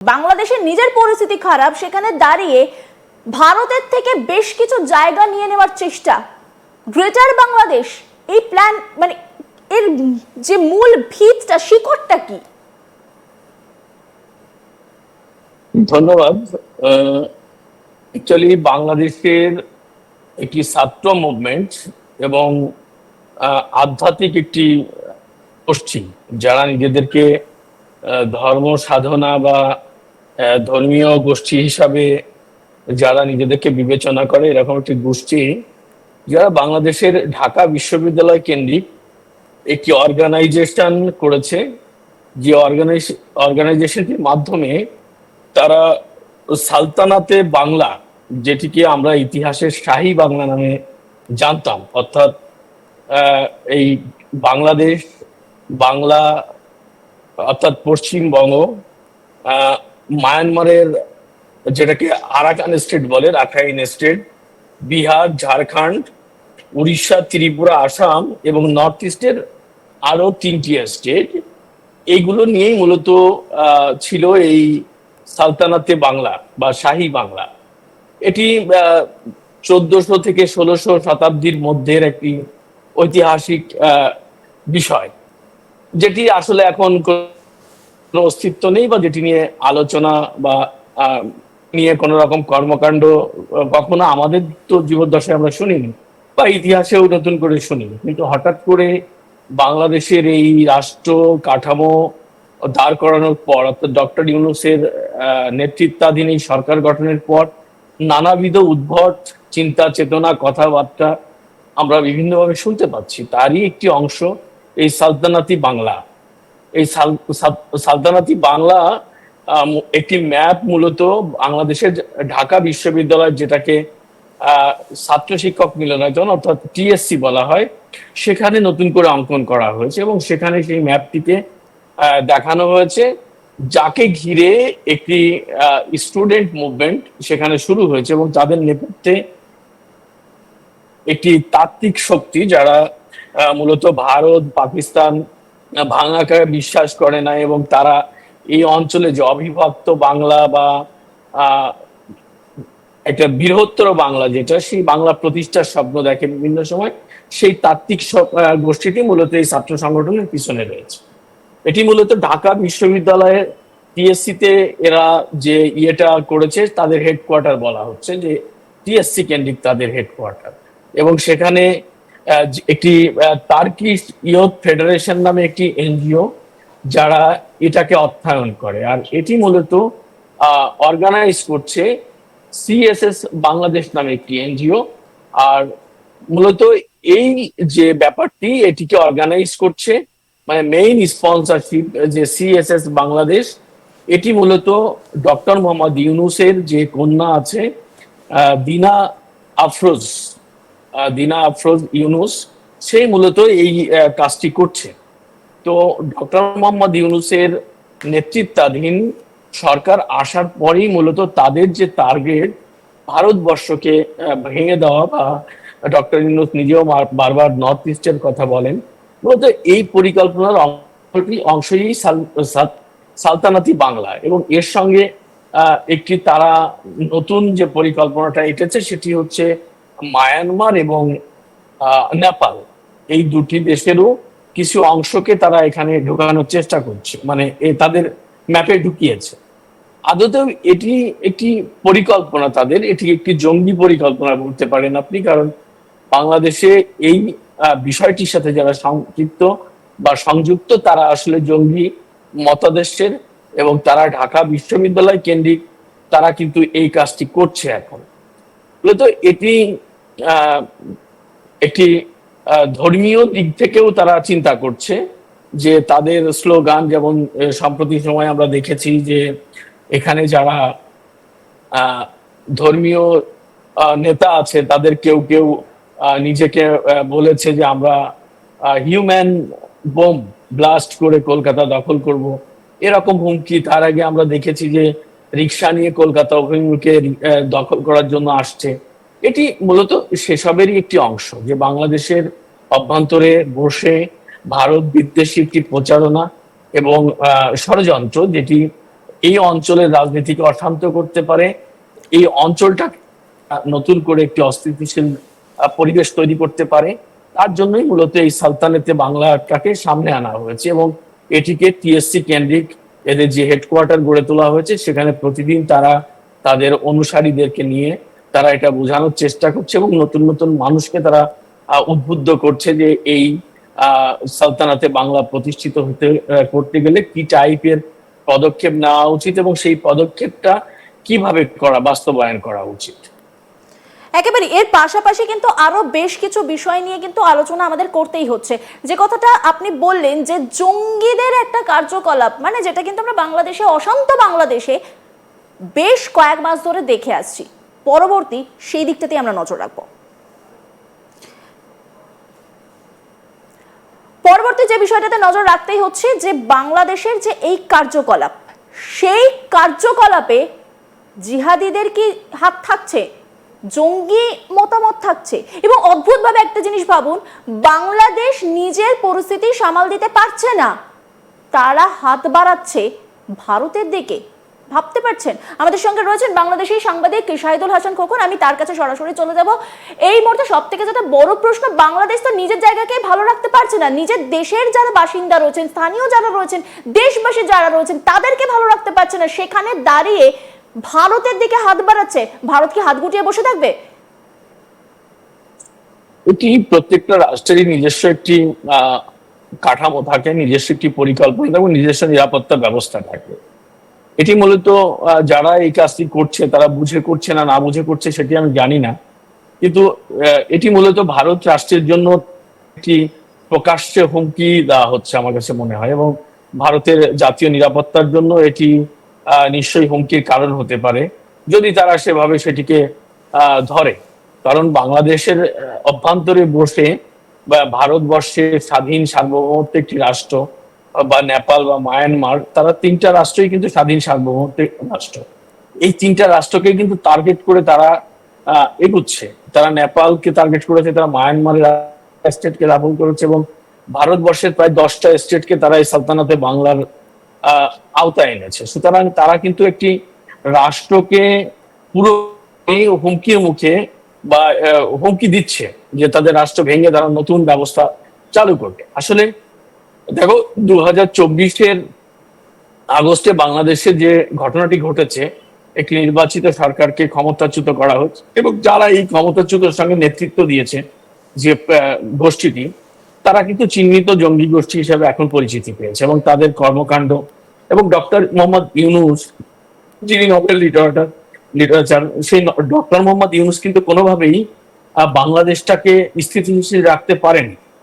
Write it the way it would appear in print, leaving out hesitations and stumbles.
বাংলাদেশের নিজের পরিস্থিতি খারাপ, সেখানে দাঁড়িয়ে ভারতের থেকে বেশ কিছু জায়গা নিয়ে নেওয়ার চেষ্টা, গ্রেটার বাংলাদেশ, এই প্ল্যান মানে এর যে মূল ভিতটা, শিকড়টা কি? ধন্যবাদ। অ্যাকচুয়ালি বাংলাদেশের একটি ছাত্র মুভমেন্ট এবং আধ্যাত্মিক একটি গোষ্ঠী, যারা নিজেদেরকে ধর্ম সাধনা বা ধর্মীয় গোষ্ঠী হিসাবে যারা নিজেদেরকে বিবেচনা করে, এরকম একটি গোষ্ঠী যারা বাংলাদেশের ঢাকা বিশ্ববিদ্যালয় কেন্দ্রিক একটি অর্গানাইজেশন করেছে, যে অর্গানাইজেশনটির মাধ্যমে তারা সালতানাতে বাংলা, যেটিকে আমরা ইতিহাসের শাহী বাংলা নামে জানতাম, অর্থাৎ এই বাংলাদেশ, বাংলা অর্থাৎ পশ্চিমবঙ্গ, মায়ানমারের যেটাকে আরাকান স্টেট বলে, রাখাইন স্টেট, বিহার, ঝাড়খণ্ড, উড়িষ্যা, ত্রিপুরা, আসাম এবং নর্থ ইস্টের আরো 3টি স্টেট, এইগুলো নিয়েই মূলত ছিল এই সালতানাতে বাংলা বা শাহী বাংলা। এটি 1400 থেকে 1600 শতাব্দীর মধ্যের একটি ঐতিহাসিক বিষয়, যেটি আসলে এখন কোনো অস্তিত্ব নেই, বা যেটি নিয়ে আলোচনা বা নিয়ে কোনো রকম কর্মকাণ্ড কখনো আমাদের তো জীবদ্দশায় আমরা শুনিনি, বা ইতিহাসেও নতুন করে শুনিনি। কিন্তু হঠাৎ করে বাংলাদেশের এই রাষ্ট্র কাঠামো দাঁড় করানোর পর, অর্থাৎ ডক্টর ইউনূসের নেতৃত্বাধীন এই সরকার গঠনের পর নানাবিধ উদ্ভট চিন্তা চেতনা, কথাবার্তা আমরা বিভিন্নভাবে শুনতে পাচ্ছি। তারই একটি অংশ এই সালতানাতি বাংলা। এই সালতানাতি বাংলা একটি ম্যাপ, মূলত বাংলাদেশের ঢাকা বিশ্ববিদ্যালয়, যেটাকে ছাত্র শিক্ষক মিলনায়তন অর্থাৎ টিএসসি বলা হয়, সেখানে নতুন করে অঙ্কন করা হয়েছে এবং সেখানে সেই ম্যাপটিতে দেখানো হয়েছে, যাকে ঘিরে একটি স্টুডেন্ট মুভমেন্ট সেখানে শুরু হয়েছে এবং তাদের নেতৃত্বে একটি তাত্ত্বিক শক্তি, যারা মূলত ভারত, পাকিস্তান ভাঙাকে বিশ্বাস করে না, এবং তারা এই অঞ্চলে যে অবিভক্ত বাংলা বা একটা বৃহত্তর বাংলা, যেটা সেই বাংলা প্রতিষ্ঠার স্বপ্ন দেখে বিভিন্ন সময়, সেই তাত্ত্বিক গোষ্ঠীটি মূলত এই ছাত্র সংগঠনের পিছনে রয়েছে। এটি মূলত ঢাকা বিশ্ববিদ্যালয়ের টিএসসিতে এরা যে ইয়েটা করেছে, তাদের হেডকোয়ার্টার বলা হচ্ছে, যে টিএসসি কেন্দ্রিক তাদের হেডকোয়ার্টার। এবং সেখানে একটি টার্কিশ ইয়ুথ ফেডারেশন নামে একটি এনজিও, যারা এটাকে অর্থায়ন করে, আর এটি মূলত অর্গানাইজ করছে সিএসএস বাংলাদেশ নামে একটি এনজিও। আর মূলত এই যে ব্যাপারটি, এটিকে অর্গানাইজ করছে, মানে মেইন স্পন্সরশিপ যে সিএসএস বাংলাদেশ, এটি মূলত ডক্টর মোহাম্মদ ইউনূসের যে কন্যা আছে দিনা আফরোজ, ইউনূস, সেই মূলত এই কাজটি করছে। তো ডক্টর মোহাম্মদ ইউনূসের নেতৃত্বাধীন সরকার আসার পরেই মূলত তাদের যে টার্গেট, ভারতবর্ষকে ভেঙে দেওয়া, বা ডক্টর ইউনূস নিজেও বারবার নর্থ ইস্টের কথা বলেন, মূলত এই পরিকল্পনার অংশই সালতানাতি বাংলা। এবং এর সঙ্গে একটি তারা নতুন যে পরিকল্পনাটা এঁটেছে, সেটি হচ্ছে মায়ানমার এবং নেপাল, এই দুটি দেশেরও কিছু অংশকে তারা এখানে ঢোকানোর চেষ্টা করছে, মানে তাদের ম্যাপে ঢুকিয়েছে। আদতেও এটি একটি পরিকল্পনা তাদের, এটি একটি জঙ্গি পরিকল্পনা বলতে পারেন আপনি, কারণ বাংলাদেশে এই বিষয়টির সাথে যারা সংযুক্ত বা সংযুক্ত, তারা আসলে জঙ্গি মতাদর্শের, এবং তারা ঢাকা বিশ্ববিদ্যালয় কেন্দ্রিক তারা কিন্তু এই কাজটি করছে এখন। মূলত এটি একটি ধর্মীয় দিক থেকেও তারা চিন্তা করছে, যে তাদের স্লোগান, যেমন সম্প্রতি সময় আমরা দেখেছি যে এখানে যারা ধর্মীয় নেতা আছে, তাদের কেউ কেউ নিজেকে বলেছে যে আমরা হিউম্যান বোম ব্লাস্ট করে কলকাতা দখল করব, এরকম হুমকি। তার আগে আমরা দেখেছি যে রিক্সা নিয়ে কলকাতা অভিমুখে দখল করার জন্য আসছে। এটি মূলত সেসবেরই একটি অংশ, যে বাংলাদেশের অভ্যন্তরে বসে ভারত বিদ্বেষী একটি প্রচারণা এবং ষড়যন্ত্র, যেটি এই অঞ্চলের রাজনীতিকে অশান্ত করতে পারে, এই অঞ্চলটা নতুন করে একটি অস্থিতিশীল পরিবেশ তৈরি করতে পারে। তার জন্যই মূলত এই সালতানাতে বাংলাটাকে সামনে আনা হয়েছে এবং এটিকে টিএসসি কেন্দ্রিক এদের যে হেডকোয়ার্টার গড়ে তোলা হয়েছে, সেখানে প্রতিদিন তারা তাদের অনুসারীদেরকে নিয়ে তারা এটা বোঝানোর চেষ্টা করছে এবং নতুন নতুন মানুষকে তারা উদ্বুদ্ধ করছে যে এই সালতানাতে বাংলা প্রতিষ্ঠিত করতে গেলে কি টাইপের পদক্ষেপ নেওয়া উচিত এবং সেই পদক্ষেপটা কিভাবে বাস্তবায়ন করা উচিত। একেবারে এর পাশাপাশি কিন্তু আরো বেশ কিছু বিষয় নিয়ে কিন্তু আলোচনা আমাদের করতেই হচ্ছে। যে কথাটা আপনি বললেন যে জঙ্গিদের একটা কার্যকলাপ, মানে যেটা কিন্তু আমরা বাংলাদেশে, অশান্ত বাংলাদেশে বেশ কয়েক মাস ধরে দেখে আসছি, পরবর্তী সেই দিকটাতে আমরা নজর রাখবো। পরবর্তী যে বিষয়টাতে নজর রাখতেই হচ্ছে যে বাংলাদেশের যে এই কার্যকলাপ, সেই কার্যকলাপে জিহাদিদের কি হাত থাকছে, জঙ্গি মতামত থাকছে। এবং অদ্ভুতভাবে একটা জিনিস ভাবুন, বাংলাদেশ নিজের পরিস্থিতি সামাল দিতে পারছে না, তারা হাত বাড়াচ্ছে ভারতের দিকে। ভাবতে পারছেন? আমাদের সঙ্গে রয়েছেন বাংলাদেশি সাংবাদিক শাহিদুল হাসান খোকন, আমি তার কাছে সরাসরি চলে যাব। এই মুহূর্তে সব থেকে যেটা বড় প্রশ্ন, বাংলাদেশ তো নিজের জায়গাকে ভালো রাখতে পারছে না, নিজের দেশের যারা বাসিন্দা রয়েছেন, স্থানীয় যারা রয়েছেন, দেশবাসী যারা রয়েছেন, তাদেরকে ভালো রাখতে পারছে না, সেখানে দাঁড়িয়ে ভারতের দিকে হাত বাড়াচ্ছে। ভারত কি হাত গুটিয়ে বসে থাকবে? এটি প্রত্যেকটা রাষ্ট্রেরই নিজস্ব একটি কাঠামো থাকে, নিজস্ব একটি পরিকল্পনা এবং নিজস্ব নিরাপত্তা ব্যবস্থা থাকে। এটি মূলত যারা এই কাজটি করছে তারা বুঝে করছে না বুঝে করছে সেটি আমি জানি না, কিন্তু এটি মূলত ভারত রাষ্ট্রের জন্য একটি প্রকাশ্যে হুমকি দেওয়া হচ্ছে আমার কাছে মনে হয়, এবং ভারতের জাতীয় নিরাপত্তার জন্য এটি নিশ্চয়ই হুমকির কারণ হতে পারে যদি তারা সেভাবে সেটিকে ধরে। কারণ বাংলাদেশের অভ্যন্তরে বসে বা ভারতবর্ষের স্বাধীন সার্বভৌমত্ব একটি রাষ্ট্র বা নেপাল বা মায়ানমার, তারা তিনটা রাষ্ট্রই কিন্তু স্বাধীন সার্বভৌমত্ব রাষ্ট্র। এই তিনটা রাষ্ট্রকে কিন্তু টার্গেট করে তারা এগুচ্ছে। তারা নেপালকে টার্গেট করেছে, তারা মায়ানমারের স্টেটকে দখল করেছে এবং ভারতবর্ষের প্রায় 10টা স্টেটকে তারা এই সালতানাতে বাংলার আওতায় এনেছে। সুতরাং তারা কিন্তু একটি রাষ্ট্রকে পুরো হুমকির মুখে বা হুমকি দিচ্ছে যে তাদের রাষ্ট্র ভেঙে তারা নতুন ব্যবস্থা চালু করবে। আসলে দেখো, 2024-এর আগস্টে বাংলাদেশে যে ঘটনাটি ঘটেছে, একটি নির্বাচিত সরকারকে ক্ষমতাচ্যুত করা হচ্ছে এবং যারা এই ক্ষমতাচ্যুতের সঙ্গে নেতৃত্ব দিয়েছে যে গোষ্ঠীটি, তারা কিন্তু চিহ্নিত জঙ্গি গোষ্ঠী হিসেবে এখন পরিচিতি পেয়েছে এবং তাদের কর্মকাণ্ড এবং ডক্টর মোহাম্মদ ইউনূস, যিনি নোবেল লিটারেচার, সেই ডক্টর মোহাম্মদ ইউনূস কিন্তু কোনোভাবেই বাংলাদেশটাকে স্থিতিশীল রাখতে পারেনি।